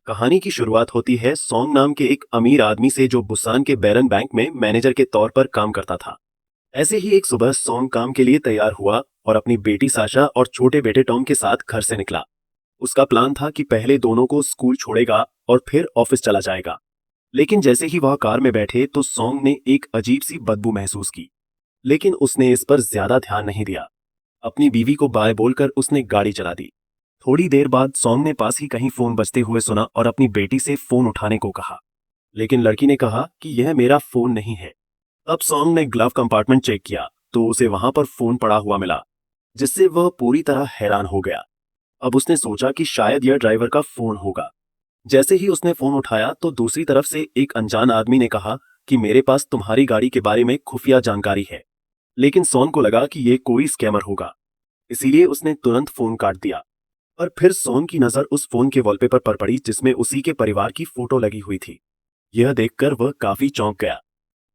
कहानी की शुरुआत होती है सॉन्ग नाम के एक अमीर आदमी से जो बुसान के बैरन बैंक में मैनेजर के तौर पर काम करता था। ऐसे ही एक सुबह सॉन्ग काम के लिए तैयार हुआ और अपनी बेटी साशा और छोटे बेटे टॉम के साथ घर से निकला। उसका प्लान था कि पहले दोनों को स्कूल छोड़ेगा और फिर ऑफिस चला जाएगा। लेकिन जैसे ही वह कार में बैठे तो सॉन्ग ने एक अजीब सी बदबू महसूस की, लेकिन उसने इस पर ज्यादा ध्यान नहीं दिया। अपनी बीवी को बाय बोलकर उसने गाड़ी चला दी। थोड़ी देर बाद सॉन्ग ने पास ही कहीं फोन बजते हुए सुना और अपनी बेटी से फोन उठाने को कहा, लेकिन लड़की ने कहा कि यह मेरा फोन नहीं है। अब सॉन्ग ने ग्लव कंपार्टमेंट चेक किया तो उसे वहां पर फोन पड़ा हुआ मिला, जिससे वह पूरी तरह हैरान हो गया। अब उसने सोचा कि शायद यह ड्राइवर का फोन होगा। जैसे ही उसने फोन उठाया तो दूसरी तरफ से एक अनजान आदमी ने कहा कि मेरे पास तुम्हारी गाड़ी के बारे में खुफिया जानकारी है। लेकिन सॉन्ग को लगा कि यह कोई स्कैमर होगा, इसीलिए उसने तुरंत फोन काट दिया। और फिर सोन की नजर उस फोन के वॉलपेपर पर पड़ी जिसमें उसी के परिवार की फोटो लगी हुई थी। यह देखकर वह काफी चौंक गया।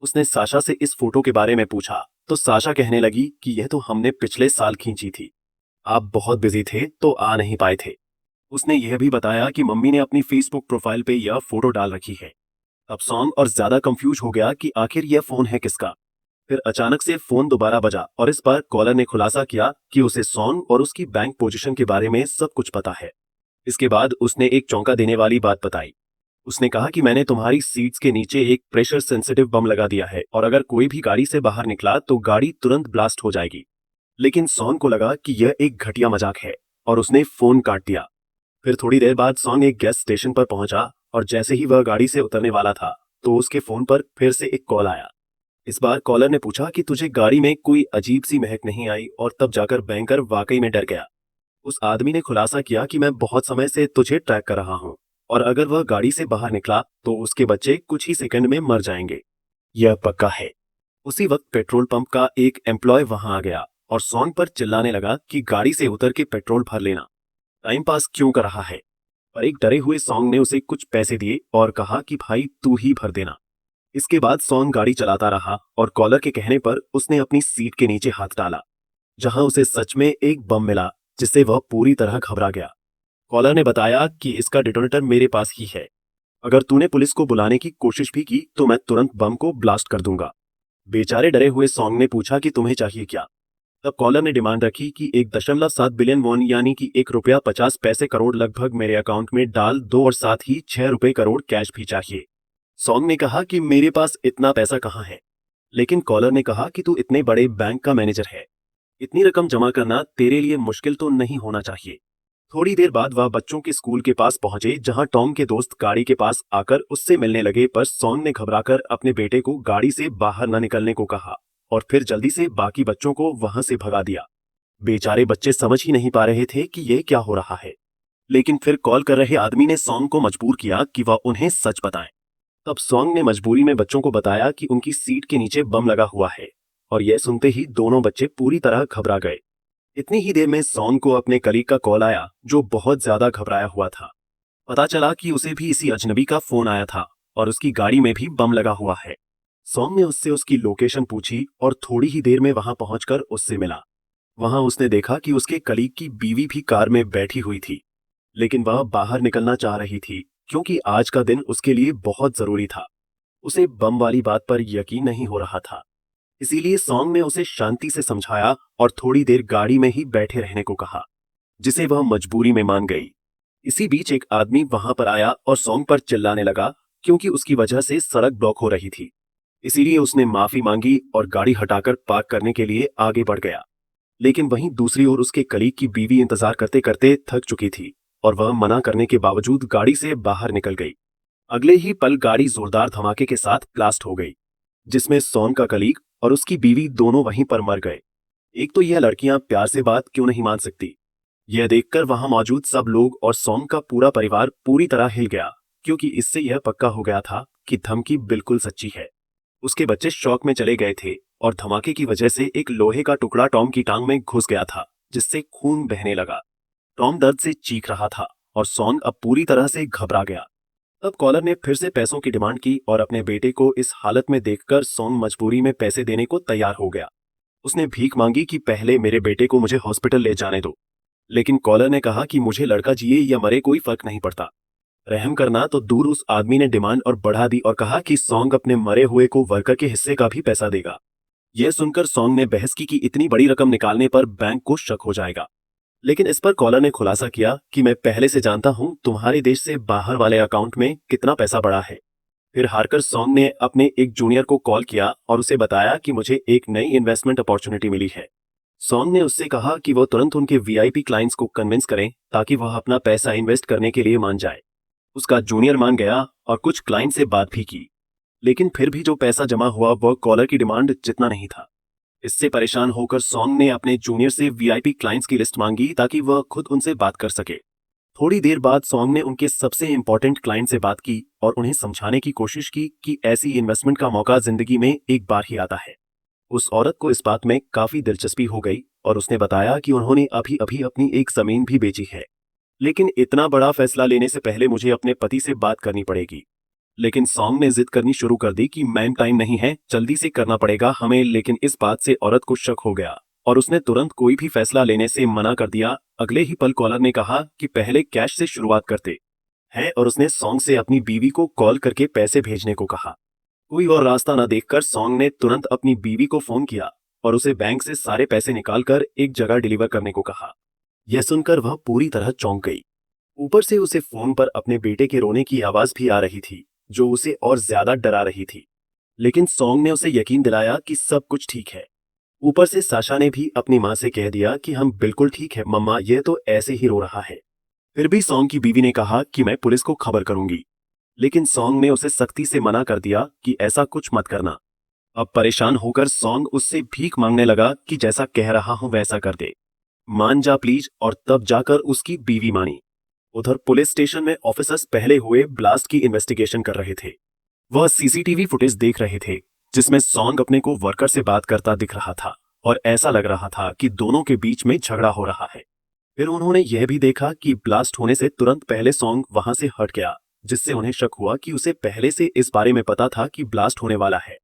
उसने साशा से इस फोटो के बारे में पूछा तो साशा कहने लगी कि यह तो हमने पिछले साल खींची थी। आप बहुत बिजी थे तो आ नहीं पाए थे। उसने यह भी बताया कि मम्मी ने अपनी फेसबुक प्रोफाइल पे यह फोटो डाल रखी है। अब सॉन्ग और ज्यादा कंफ्यूज हो गया कि आखिर यह फोन है किसका। फिर अचानक से फोन दोबारा बजा और इस बार कॉलर ने खुलासा किया कि उसे सॉन्ग और उसकी बैंक पोजीशन के बारे में सब कुछ पता है। इसके बाद उसने एक चौंका देने वाली बात बताई। उसने कहा कि मैंने तुम्हारी सीट्स के नीचे एक प्रेशर सेंसिटिव बम लगा दिया है और अगर कोई भी गाड़ी से बाहर निकला तो गाड़ी तुरंत ब्लास्ट हो जाएगी। लेकिन सॉन्ग को लगा कि यह एक घटिया मजाक है और उसने फोन काट दिया। फिर थोड़ी देर बाद सॉन्ग एक गैस स्टेशन पर पहुंचा और जैसे ही वह गाड़ी से उतरने वाला था तो उसके फोन पर फिर से एक कॉल आया। इस बार कॉलर ने पूछा कि तुझे गाड़ी में कोई अजीब सी महक नहीं आई और तब जाकर बैंकर वाकई में डर गया। उस आदमी ने खुलासा किया कि मैं बहुत समय से तुझे ट्रैक कर रहा हूँ और अगर वह गाड़ी से बाहर निकला तो उसके बच्चे कुछ ही सेकंड में मर जाएंगे। यह पक्का है। उसी वक्त पेट्रोल पंप का एक एम्प्लॉय वहां आ गया और सॉन्ग पर चिल्लाने लगा कि गाड़ी से उतर के पेट्रोल भर लेना, टाइम पास क्यों कर रहा है। पर एक डरे हुए सॉन्ग ने उसे कुछ पैसे दिए और कहा कि भाई तू ही भर देना। इसके बाद सॉन्ग गाड़ी चलाता रहा और कॉलर के कहने पर उसने अपनी सीट के नीचे हाथ डाला, जहां उसे सच में एक बम मिला, जिससे वह पूरी तरह घबरा गया। कॉलर ने बताया कि इसका डिटोनेटर मेरे पास ही है। अगर तूने पुलिस को बुलाने की कोशिश भी की तो मैं तुरंत बम को ब्लास्ट कर दूंगा। बेचारे डरे हुए सॉन्ग ने पूछा कि तुम्हें चाहिए क्या। तब कॉलर ने डिमांड रखी कि 1.7 बिलियन वॉन यानी कि 1 रुपया 50 पैसे करोड़ लगभग मेरे अकाउंट में डाल दो और साथ ही 6 रुपए करोड़ कैश भी चाहिए। सॉन्ग ने कहा कि मेरे पास इतना पैसा कहाँ है। लेकिन कॉलर ने कहा कि तू इतने बड़े बैंक का मैनेजर है, इतनी रकम जमा करना तेरे लिए मुश्किल तो नहीं होना चाहिए। थोड़ी देर बाद वह बच्चों के स्कूल के पास पहुंचे जहां टॉम के दोस्त गाड़ी के पास आकर उससे मिलने लगे, पर सॉन्ग ने घबराकर अपने बेटे को गाड़ी से बाहर न निकलने को कहा और फिर जल्दी से बाकी बच्चों को वहां से भगा दिया। बेचारे बच्चे समझ ही नहीं पा रहे थे कि ये क्या हो रहा है। लेकिन फिर कॉल कर रहे आदमी ने सॉन्ग को मजबूर किया कि वह उन्हें सच बताएं। तब सॉन्ग ने मजबूरी में बच्चों को बताया कि उनकी सीट के नीचे बम लगा हुआ है और यह सुनते ही दोनों बच्चे पूरी तरह घबरा गए। इतनी ही देर में सॉन्ग को अपने कलीग का कॉल आया जो बहुत ज्यादा घबराया हुआ था। पता चला कि उसे भी इसी अजनबी का फोन आया था और उसकी गाड़ी में भी बम लगा हुआ है। सॉन्ग ने उससे उसकी लोकेशन पूछी और थोड़ी ही देर में वहां पहुंचकर उससे मिला। वहां उसने देखा कि उसके कलीग की बीवी भी कार में बैठी हुई थी, लेकिन वह बाहर निकलना चाह रही थी क्योंकि आज का दिन उसके लिए बहुत जरूरी था। उसे बम वाली बात पर यकीन नहीं हो रहा था, इसीलिए सॉन्ग ने उसे शांति से समझाया और थोड़ी देर गाड़ी में ही बैठे रहने को कहा, जिसे वह मजबूरी में मान गई। इसी बीच एक आदमी वहां पर आया और सॉन्ग पर चिल्लाने लगा क्योंकि उसकी वजह से सड़क ब्लॉक हो रही थी। इसीलिए उसने माफी मांगी और गाड़ी हटाकर पार्क करने के लिए आगे बढ़ गया। लेकिन वहीं दूसरी ओर उसके कलीग की बीवी इंतजार करते करते थक चुकी थी और वह मना करने के बावजूद गाड़ी से बाहर निकल गई। अगले ही पल गाड़ी जोरदार धमाके के साथ ब्लास्ट हो गई, जिसमें सॉन्ग का कलीग और उसकी बीवी दोनों वहीं पर मर गए। एक तो यह लड़कियां प्यार से बात क्यों नहीं मान सकती। यह देखकर वहां मौजूद सब लोग और सॉन्ग का पूरा परिवार पूरी तरह हिल गया, क्योंकि इससे यह पक्का हो गया था कि धमकी बिल्कुल सच्ची है। उसके बच्चे शॉक में चले गए थे और धमाके की वजह से एक लोहे का टुकड़ा टॉम की टांग में घुस गया था, जिससे खून बहने लगा। टॉम दर्द से चीख रहा था और सॉन्ग अब पूरी तरह से घबरा गया। तब कॉलर ने फिर से पैसों की डिमांड की और अपने बेटे को इस हालत में देखकर सॉन्ग मजबूरी में पैसे देने को तैयार हो गया। उसने भीख मांगी कि पहले मेरे बेटे को मुझे हॉस्पिटल ले जाने दो। लेकिन कॉलर ने कहा कि मुझे लड़का जिए या मरे कोई फर्क नहीं पड़ता। रहम करना तो दूर, उस आदमी ने डिमांड और बढ़ा दी और कहा कि सॉन्ग अपने मरे हुए को वर्कर के हिस्से का भी पैसा देगा। यह सुनकर सॉन्ग ने बहस की कि इतनी बड़ी रकम निकालने पर बैंक को शक हो जाएगा। लेकिन इस पर कॉलर ने खुलासा किया कि मैं पहले से जानता हूं तुम्हारे देश से बाहर वाले अकाउंट में कितना पैसा पड़ा है। फिर हारकर सॉन्ग ने अपने एक जूनियर को कॉल किया और उसे बताया कि मुझे एक नई इन्वेस्टमेंट अपॉर्चुनिटी मिली है। सॉन्ग ने उससे कहा कि वो तुरंत उनके वीआईपी क्लाइंट्स को कन्विंस करें ताकि वह अपना पैसा इन्वेस्ट करने के लिए मान जाए। उसका जूनियर मान गया और कुछ क्लाइंट से बात भी की, लेकिन फिर भी जो पैसा जमा हुआ वह कॉलर की डिमांड जितना नहीं था। इससे परेशान होकर सॉन्ग ने अपने जूनियर से वीआईपी क्लाइंट्स की लिस्ट मांगी ताकि वह खुद उनसे बात कर सके। थोड़ी देर बाद सॉन्ग ने उनके सबसे इंपॉर्टेंट क्लाइंट से बात की और उन्हें समझाने की कोशिश की कि ऐसी इन्वेस्टमेंट का मौका जिंदगी में एक बार ही आता है। उस औरत को इस बात में काफी दिलचस्पी हो गई और उसने बताया कि उन्होंने अभी अभी अपनी एक जमीन भी बेची है, लेकिन इतना बड़ा फैसला लेने से पहले मुझे अपने पति से बात करनी पड़ेगी। लेकिन सॉन्ग ने जिद करनी शुरू कर दी कि मैम टाइम नहीं है, जल्दी से करना पड़ेगा हमें। लेकिन इस बात से औरत को शक हो गया और उसने तुरंत कोई भी फैसला लेने से मना कर दिया। अगले ही पल कॉलर ने कहा कि पहले कैश से शुरुआत करते हैं और उसने सॉन्ग से अपनी बीवी को कॉल करके पैसे भेजने को कहा। कोई और रास्ता न देखकर सॉन्ग ने तुरंत अपनी बीवी को फोन किया और उसे बैंक से सारे पैसे निकालकर एक जगह डिलीवर करने को कहा। यह सुनकर वह पूरी तरह चौंक गई। ऊपर से उसे फोन पर अपने बेटे के रोने की आवाज भी आ रही थी जो उसे और ज्यादा डरा रही थी। लेकिन सॉन्ग ने उसे यकीन दिलाया कि सब कुछ ठीक है। ऊपर से साशा ने भी अपनी मां से कह दिया कि हम बिल्कुल ठीक है मम्मा, यह तो ऐसे ही रो रहा है। फिर भी सॉन्ग की बीवी ने कहा कि मैं पुलिस को खबर करूंगी, लेकिन सॉन्ग ने उसे सख्ती से मना कर दिया कि ऐसा कुछ मत करना। अब परेशान होकर सॉन्ग उससे भीख मांगने लगा कि जैसा कह रहा हूं वैसा कर दे, मान जा प्लीज। और तब जाकर उसकी बीवी मानी। उधर पुलिस स्टेशन में ऑफिसर्स पहले हुए ब्लास्ट की इन्वेस्टिगेशन कर रहे थे। वह सीसीटीवी फुटेज देख रहे थे जिसमें सॉन्ग अपने को वर्कर से बात करता दिख रहा था और ऐसा लग रहा था कि दोनों के बीच में झगड़ा हो रहा है। फिर उन्होंने यह भी देखा कि ब्लास्ट होने से तुरंत पहले सॉन्ग वहां से हट गया, जिससे उन्हें शक हुआ कि उसे पहले से इस बारे में पता था कि ब्लास्ट होने वाला है।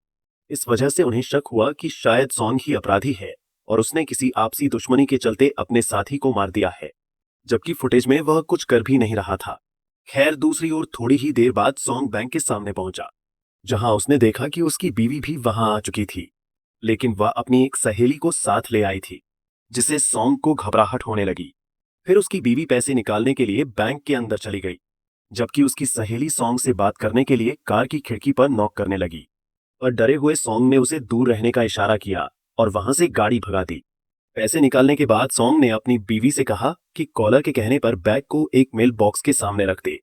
इस वजह से उन्हें शक हुआ कि शायद सॉन्ग ही अपराधी है और उसने किसी आपसी दुश्मनी के चलते अपने साथी को मार दिया है, जबकि फुटेज में वह कुछ कर भी नहीं रहा था। खैर, दूसरी ओर थोड़ी ही देर बाद सॉन्ग बैंक के सामने पहुंचा, जहां उसने देखा कि उसकी बीवी भी वहां आ चुकी थी, लेकिन वह अपनी एक सहेली को साथ ले आई थी, जिससे सॉन्ग को घबराहट होने लगी। फिर उसकी बीवी पैसे निकालने के लिए बैंक के अंदर चली गई, जबकि उसकी सहेली सॉन्ग से बात करने के लिए कार की खिड़की पर नॉक करने लगी। और डरे हुए सॉन्ग ने उसे दूर रहने का इशारा किया और वहां से गाड़ी भगा दी। पैसे निकालने के बाद सॉन्ग ने अपनी बीवी से कहा कि कॉलर के कहने पर बैग को एक मेल बॉक्स के सामने रख दे।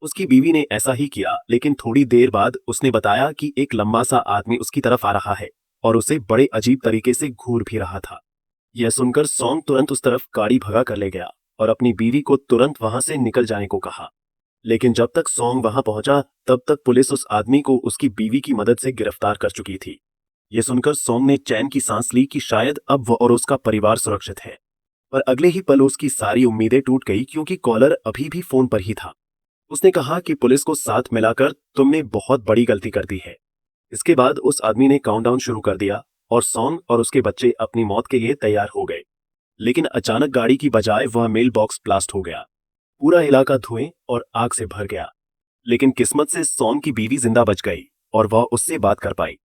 उसकी बीवी ने ऐसा ही किया, लेकिन थोड़ी देर बाद उसने बताया कि एक लंबा सा आदमी उसकी तरफ आ रहा है और उसे बड़े अजीब तरीके से घूर भी रहा था। यह सुनकर सॉन्ग तुरंत उस तरफ गाड़ी भगा कर ले गया और अपनी बीवी को तुरंत वहां से निकल जाने को कहा। लेकिन जब तक सॉन्ग वहां पहुंचा तब तक पुलिस उस आदमी को उसकी बीवी की मदद से गिरफ्तार कर चुकी थी। यह सुनकर सॉन्ग ने चैन की सांस ली कि शायद अब वह और उसका परिवार सुरक्षित है। पर अगले ही पल उसकी सारी उम्मीदें टूट गई, क्योंकि कॉलर अभी भी फोन पर ही था। उसने कहा कि पुलिस को साथ मिलाकर तुमने बहुत बड़ी गलती कर दी है। इसके बाद उस आदमी ने काउंटडाउन शुरू कर दिया और सॉन्ग और उसके बच्चे अपनी मौत के लिए तैयार हो गए। लेकिन अचानक गाड़ी की बजाय वह मेल बॉक्स ब्लास्ट हो गया। पूरा इलाका धुएं और आग से भर गया। लेकिन किस्मत से सॉन्ग की बीवी जिंदा बच गई और वह उससे बात कर पाई।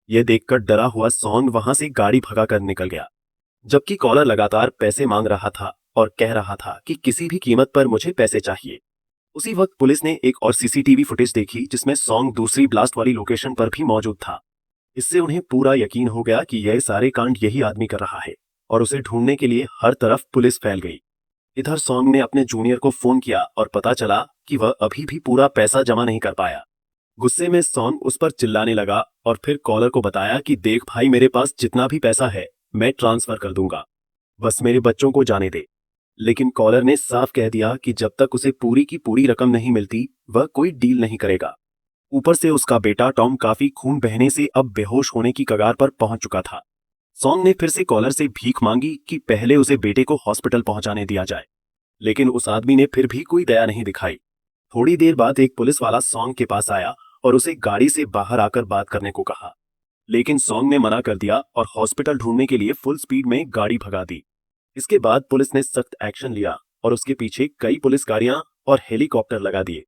यह देखकर डरा हुआ सॉन्ग वहां से गाड़ी भगाकर निकल गया, जबकि कॉलर लगातार पैसे मांग रहा था और कह रहा था कि किसी भी कीमत पर मुझे पैसे चाहिए। उसी वक्त पुलिस ने एक और सीसीटीवी फुटेज देखी जिसमें सॉन्ग दूसरी ब्लास्ट वाली लोकेशन पर भी मौजूद था। इससे उन्हें पूरा यकीन हो गया कि यह सारे कांड यही आदमी कर रहा है और उसे ढूंढने के लिए हर तरफ पुलिस फैल गई। इधर सॉन्ग ने अपने जूनियर को फोन किया और पता चला कि वह अभी भी पूरा पैसा जमा नहीं कर पाया। गुस्से में सॉन्ग उस पर चिल्लाने लगा और फिर कॉलर को बताया कि देख भाई, मेरे पास जितना भी पैसा है मैं ट्रांसफर कर दूंगा, बस मेरे बच्चों को जाने दे। लेकिन कॉलर ने साफ कह दिया कि जब तक उसे पूरी की पूरी रकम नहीं मिलती वह कोई डील नहीं करेगा। ऊपर से उसका बेटा टॉम काफी खून बहने से अब बेहोश होने की कगार पर पहुंच चुका था। सॉन्ग ने फिर से कॉलर से भीख मांगी कि पहले उसे बेटे को हॉस्पिटल पहुंचाने दिया जाए, लेकिन उस आदमी ने फिर भी कोई दया नहीं दिखाई। थोड़ी देर बाद एक पुलिस वाला सॉन्ग के पास आया और उसे गाड़ी से बाहर आकर बात करने को कहा, लेकिन सॉन्ग ने मना कर दिया और हॉस्पिटल ढूंढने के लिए फुल स्पीड में गाड़ी भगा दी। इसके बाद पुलिस ने सख्त एक्शन लिया और उसके पीछे कई पुलिस गाड़ियां और हेलीकॉप्टर लगा दिए।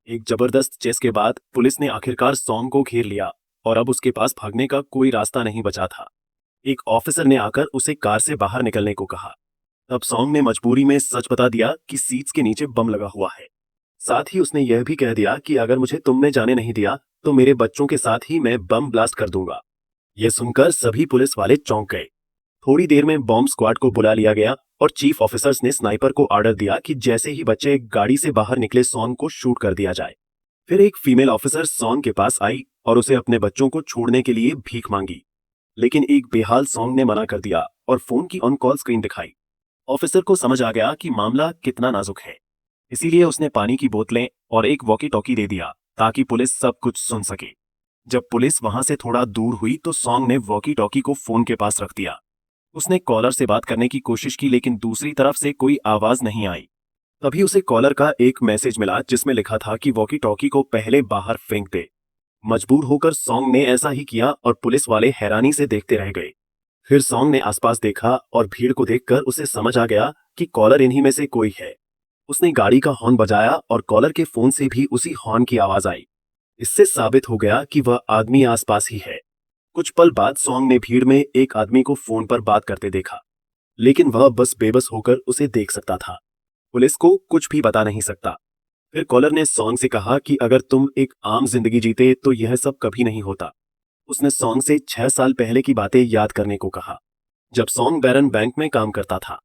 एक जबरदस्त चेस के बाद पुलिस ने आखिरकार सॉन्ग को घेर लिया और अब उसके पास भागने का कोई रास्ता नहीं बचा था। एक ऑफिसर ने आकर उसे कार से बाहर निकलने को कहा। तब सॉन्ग ने मजबूरी में सच बता दिया कि सीट्स के नीचे बम लगा हुआ है। साथ ही उसने यह भी कह दिया कि अगर मुझे तुमने जाने नहीं दिया तो मेरे बच्चों के साथ ही मैं बम ब्लास्ट कर दूंगा। यह सुनकर सभी पुलिस वाले चौंक गए। थोड़ी देर में बॉम्ब स्क्वाड को बुला लिया गया और चीफ ऑफिसर्स ने स्नाइपर को ऑर्डर दिया कि जैसे ही बच्चे गाड़ी से बाहर निकले सॉन्ग को शूट कर दिया जाए। फिर एक फीमेल ऑफिसर सॉन्ग के पास आई और उसे अपने बच्चों को छोड़ने के लिए भीख मांगी, लेकिन एक बेहाल सॉन्ग ने मना कर दिया और फोन की ऑन कॉल स्क्रीन दिखाई। ऑफिसर को समझ आ गया कि मामला कितना नाजुक है, इसीलिए उसने पानी की बोतलें और एक वॉकी टॉकी दे दिया ताकि पुलिस सब कुछ सुन सके। जब पुलिस वहां से थोड़ा दूर हुई तो सॉन्ग ने वॉकी टॉकी को फोन के पास रख दिया। उसने कॉलर से बात करने की कोशिश की, लेकिन दूसरी तरफ से कोई आवाज नहीं आई। तभी उसे कॉलर का एक मैसेज मिला जिसमें लिखा था कि वॉकी टॉकी को पहले बाहर फेंक दे। मजबूर होकर सॉन्ग ने ऐसा ही किया और पुलिस वाले हैरानी से देखते रह गए। फिर सॉन्ग ने आसपास देखा और भीड़ को देखकर उसे समझ आ गया कि कॉलर इन्हीं में से कोई है। उसने गाड़ी का हॉर्न बजाया और कॉलर के फोन से भी उसी हॉर्न की आवाज आई। इससे साबित हो गया कि वह आदमी आसपास ही है। कुछ पल बाद सॉन्ग ने भीड़ में एक आदमी को फोन पर बात करते देखा, लेकिन वह बस बेबस होकर उसे देख सकता था। पुलिस को कुछ भी बता नहीं सकता। फिर कॉलर ने सॉन्ग से कहा कि अगर तुम एक आम जिंदगी जीते तो यह सब कभी नहीं होता। उसने सॉन्ग से 6 साल पहले की बातें याद करने को कहा, जब सॉन्ग बैरन बैंक में काम करता था।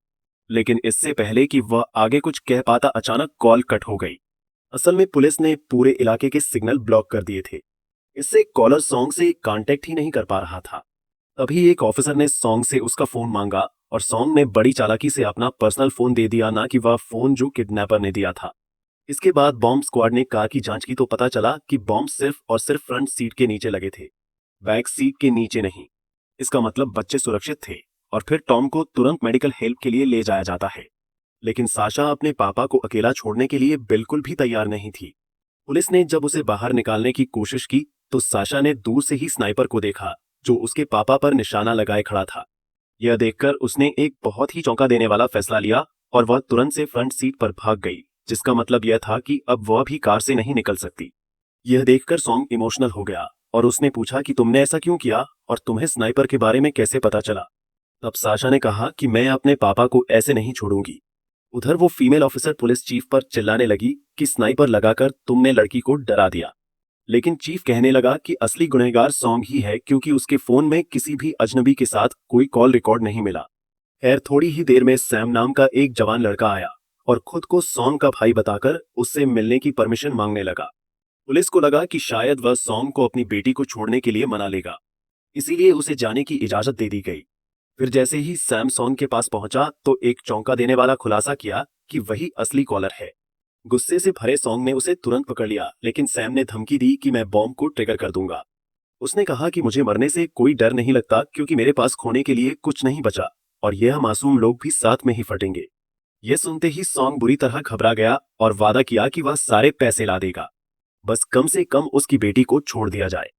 लेकिन इससे पहले कि वह आगे कुछ कह पाता अचानक कॉल कट हो गई। असल में पुलिस ने पूरे इलाके के सिग्नल ब्लॉक कर दिए थे। इससे कॉलर सॉन्ग से कांटेक्ट ही नहीं कर पा रहा था। तभी एक ऑफिसर ने सॉन्ग से उसका फोन मांगा और सॉन्ग ने बड़ी चालाकी से अपना पर्सनल फोन दे दिया, ना कि वह फोन जो किडनैपर ने दिया था। इसके बाद बॉम्ब स्क्वाड ने कार की जांच की तो पता चला कि बॉम्ब सिर्फ और सिर्फ फ्रंट सीट के नीचे लगे थे, बैक सीट के नीचे नहीं। इसका मतलब बच्चे सुरक्षित थे और फिर टॉम को तुरंत मेडिकल हेल्प के लिए ले जाया जाता है। लेकिन साशा अपने पापा को अकेला छोड़ने के लिए बिल्कुल भी तैयार नहीं थी। पुलिस ने जब उसे बाहर निकालने की कोशिश की तो साशा ने दूर से ही स्नाइपर को देखा जो उसके पापा पर निशाना लगाए खड़ा था। यह देखकर उसने एक बहुत ही चौंका देने वाला फैसला लिया और वह तुरंत से फ्रंट सीट पर भाग गई, जिसका मतलब यह था कि अब वह भी कार से नहीं निकल सकती। यह देखकर सॉन्ग इमोशनल हो गया और उसने पूछा कि तुमने ऐसा क्यों किया और तुम्हें स्नाइपर के बारे में कैसे पता चला। तब साशा ने कहा कि मैं अपने पापा को ऐसे नहीं छोड़ूंगी। उधर वो फीमेल ऑफिसर पुलिस चीफ पर चिल्लाने लगी कि स्नाइपर लगाकर तुमने लड़की को डरा दिया। लेकिन चीफ कहने लगा कि असली गुनहगार सॉन्ग ही है, क्योंकि उसके फोन में किसी भी अजनबी के साथ कोई कॉल रिकॉर्ड नहीं मिला। खैर थोड़ी ही देर में सैम नाम का एक जवान लड़का आया और खुद को सॉन्ग का भाई बताकर उससे मिलने की परमिशन मांगने लगा। पुलिस को लगा कि शायद वह सॉन्ग को अपनी बेटी को छोड़ने के लिए मना लेगा, इसीलिए उसे जाने की इजाजत दे दी गई। फिर जैसे ही सैम सॉन्ग के पास पहुंचा तो एक चौंका देने वाला खुलासा किया कि वही असली कॉलर है। गुस्से से भरे सॉन्ग ने उसे तुरंत पकड़ लिया, लेकिन सैम ने धमकी दी कि मैं बॉम्ब को ट्रिगर कर दूंगा। उसने कहा कि मुझे मरने से कोई डर नहीं लगता, क्योंकि मेरे पास खोने के लिए कुछ नहीं बचा और यह मासूम लोग भी साथ में ही फटेंगे। यह सुनते ही सॉन्ग बुरी तरह घबरा गया और वादा किया कि वह सारे पैसे ला देगा, बस कम से कम उसकी बेटी को छोड़ दिया जाए।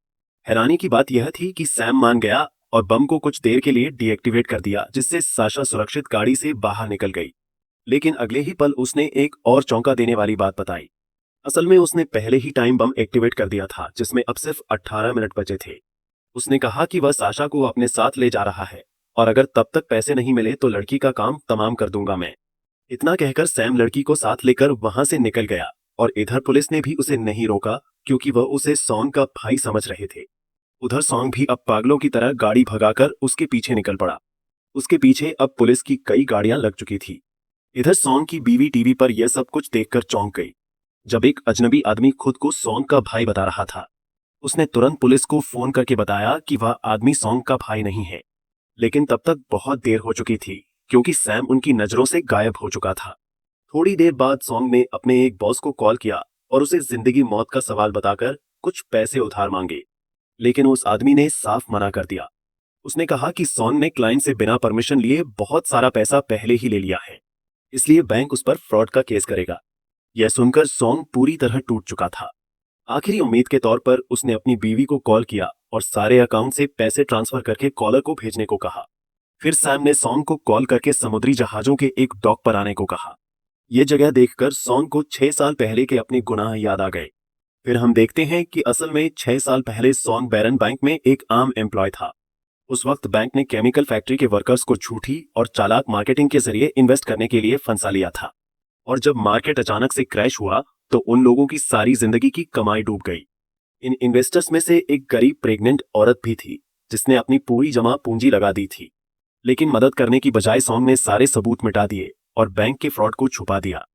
हैरानी की बात यह थी कि सैम मान गया और बम को कुछ देर के लिए डीएक्टिवेट कर दिया, जिससे साशा सुरक्षित गाड़ी से बाहर निकल गई। लेकिन अगले ही पल उसने एक और चौंका देने वाली बात बताई। असल में उसने पहले ही टाइम बम एक्टिवेट कर दिया था, जिसमें अब सिर्फ 18 मिनट बचे थे। उसने कहा कि वह साशा को अपने साथ ले जा रहा है और अगर तब तक पैसे नहीं मिले तो लड़की का काम तमाम कर दूंगा मैं। इतना कहकर सैम लड़की को साथ लेकर वहां से निकल गया और इधर पुलिस ने भी उसे नहीं रोका, क्योंकि वह उसे सॉन्ग का भाई समझ रहे थे। उधर सॉन्ग भी अब पागलों की तरह गाड़ी भगाकर उसके पीछे निकल पड़ा। उसके पीछे अब पुलिस की कई गाड़ियां लग चुकी थी। इधर सॉन्ग की बीवी टीवी पर यह सब कुछ देखकर चौंक गई, जब एक अजनबी आदमी खुद को सॉन्ग का भाई बता रहा था। उसने तुरंत पुलिस को फोन करके बताया कि वह आदमी सॉन्ग का भाई नहीं है। लेकिन तब तक बहुत देर हो चुकी थी, क्योंकि सैम उनकी नजरों से गायब हो चुका था। थोड़ी देर बाद सॉन्ग ने अपने एक बॉस को कॉल किया और उसे जिंदगी मौत का सवाल बताकर कुछ पैसे उधार मांगे, लेकिन उस आदमी ने साफ मना कर दिया। उसने कहा कि सॉन्ग ने क्लाइंट से बिना परमिशन लिए बहुत सारा पैसा पहले ही ले लिया है, इसलिए बैंक उस पर फ्रॉड का केस करेगा। यह सुनकर सॉन्ग पूरी तरह टूट चुका था। आखिरी उम्मीद के तौर पर उसने अपनी बीवी को कॉल किया और सारे अकाउंट से पैसे ट्रांसफर करके कॉलर को भेजने को कहा। फिर सैम ने सॉन्ग को कॉल करके समुद्री जहाजों के एक डॉक पर आने को कहा। यह जगह देखकर सॉन्ग को 6 साल पहले के अपने गुनाह याद आ गए। फिर हम देखते हैं कि असल में 6 साल पहले सॉन्ग बैरन बैंक में एक आम एम्प्लॉय था। उस वक्त बैंक ने केमिकल फैक्ट्री के वर्कर्स को झूठी और चालाक मार्केटिंग के जरिए इन्वेस्ट करने के लिए फंसा लिया था। और जब मार्केट अचानक से क्रैश हुआ तो उन लोगों की सारी जिंदगी की कमाई डूब गई। इन इन्वेस्टर्स में से एक गरीब प्रेग्नेंट औरत भी थी जिसने अपनी पूरी जमा पूंजी लगा दी थी। लेकिन मदद करने की बजाय सॉन्ग ने सारे सबूत मिटा दिए और बैंक के फ्रॉड को छुपा दिया।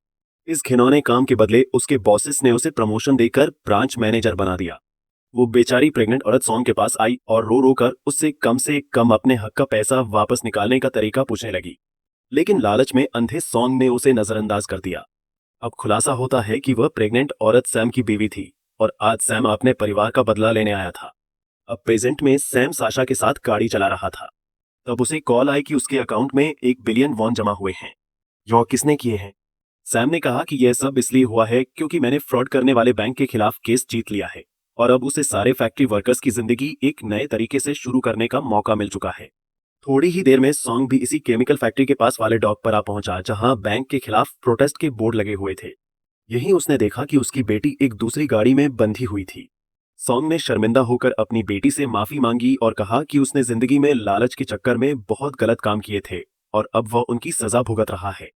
इस घिनौने काम के बदले उसके बॉसेस ने उसे प्रमोशन देकर ब्रांच मैनेजर बना दिया। वो बेचारी प्रेग्नेंट औरत सॉन्ग के पास आई और रो रो कर उससे कम अपने हक का पैसा वापस निकालने का तरीका पूछने लगी। लेकिन लालच में अंधे सॉन्ग ने उसे नजरअंदाज कर दिया। अब खुलासा होता है कि वह प्रेग्नेंट औरत सैम की बीवी थी और आज सैम अपने परिवार का बदला लेने आया था। अब प्रेजेंट में सैम साशा के साथ गाड़ी चला रहा था। तब उसे कॉल आई कि उसके अकाउंट में 1 बिलियन वॉन जमा हुए हैं। यह किसने किए हैं? सैम ने कहा कि यह सब इसलिए हुआ है क्योंकि मैंने फ्रॉड करने वाले बैंक के खिलाफ केस जीत लिया है और अब उसे सारे फैक्ट्री वर्कर्स की जिंदगी एक नए तरीके से शुरू करने का मौका मिल चुका है। थोड़ी ही देर में सॉन्ग भी इसी केमिकल फैक्ट्री के पास वाले डॉक पर आ पहुंचा जहां बैंक के खिलाफ प्रोटेस्ट के बोर्ड लगे हुए थे। यहीं उसने देखा कि उसकी बेटी एक दूसरी गाड़ी में बंधी हुई थी। सॉन्ग ने शर्मिंदा होकर अपनी बेटी से माफी मांगी और कहा कि उसने जिंदगी में लालच के चक्कर में बहुत गलत काम किए थे और अब वह उनकी सजा भुगत रहा है।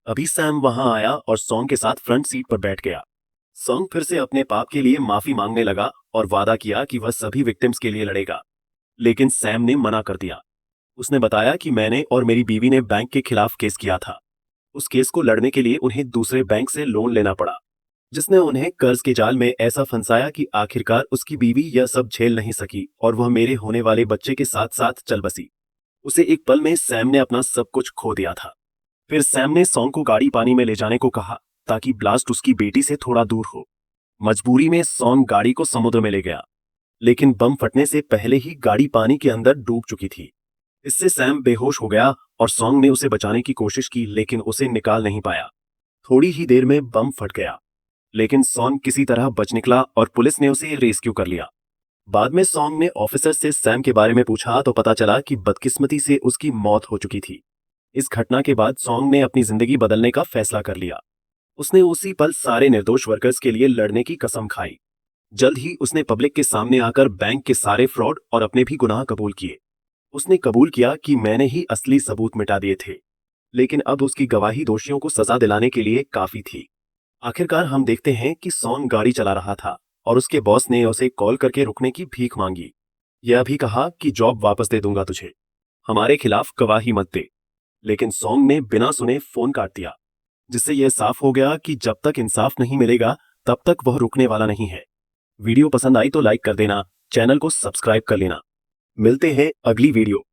अभी सैम वहां आया और सॉन्ग के साथ फ्रंट सीट पर बैठ गया। सॉन्ग फिर से अपने पाप के लिए माफी मांगने लगा और वादा किया कि वह सभी विक्टिम्स के लिए लड़ेगा। लेकिन सैम ने मना कर दिया। उसने बताया कि मैंने और मेरी बीवी ने बैंक के खिलाफ केस किया था। उस केस को लड़ने के लिए उन्हें दूसरे बैंक से लोन लेना पड़ा, जिसने उन्हें कर्ज के जाल में ऐसा फंसाया कि आखिरकार उसकी बीवी यह सब झेल नहीं सकी और वह मेरे होने वाले बच्चे के साथ साथ चल बसी। उसे एक पल में सैम ने अपना सब कुछ खो दिया था। फिर सैम ने सॉन्ग को गाड़ी पानी में ले जाने को कहा ताकि ब्लास्ट उसकी बेटी से थोड़ा दूर हो। मजबूरी में सॉन्ग गाड़ी को समुद्र में ले गया, लेकिन बम फटने से पहले ही गाड़ी पानी के अंदर डूब चुकी थी। इससे सैम बेहोश हो गया और सॉन्ग ने उसे बचाने की कोशिश की लेकिन उसे निकाल नहीं पाया। थोड़ी ही देर में बम फट गया, लेकिन सॉन्ग किसी तरह बच निकला और पुलिस ने उसे रेस्क्यू कर लिया। बाद में सॉन्ग ने ऑफिसर से सैम के बारे में पूछा तो पता चला कि बदकिस्मती से उसकी मौत हो चुकी थी। इस घटना के बाद सॉन्ग ने अपनी जिंदगी बदलने का फैसला कर लिया। उसने उसी पल सारे निर्दोष वर्कर्स के लिए लड़ने की कसम खाई। जल्द ही उसने पब्लिक के सामने आकर बैंक के सारे फ्रॉड और अपने भी गुनाह कबूल किए। उसने कबूल किया कि मैंने ही असली सबूत मिटा दिए थे, लेकिन अब उसकी गवाही दोषियों को सजा दिलाने के लिए काफी थी। आखिरकार हम देखते हैं कि सॉन्ग गाड़ी चला रहा था और उसके बॉस ने उसे कॉल करके रुकने की भीख मांगी। यह भी कहा कि जॉब वापस दे दूंगा तुझे, हमारे खिलाफ गवाही मत दे। लेकिन सॉन्ग ने बिना सुने फोन काट दिया, जिससे यह साफ हो गया कि जब तक इंसाफ नहीं मिलेगा तब तक वह रुकने वाला नहीं है। वीडियो पसंद आई तो लाइक कर देना, चैनल को सब्सक्राइब कर लेना। मिलते हैं अगली वीडियो।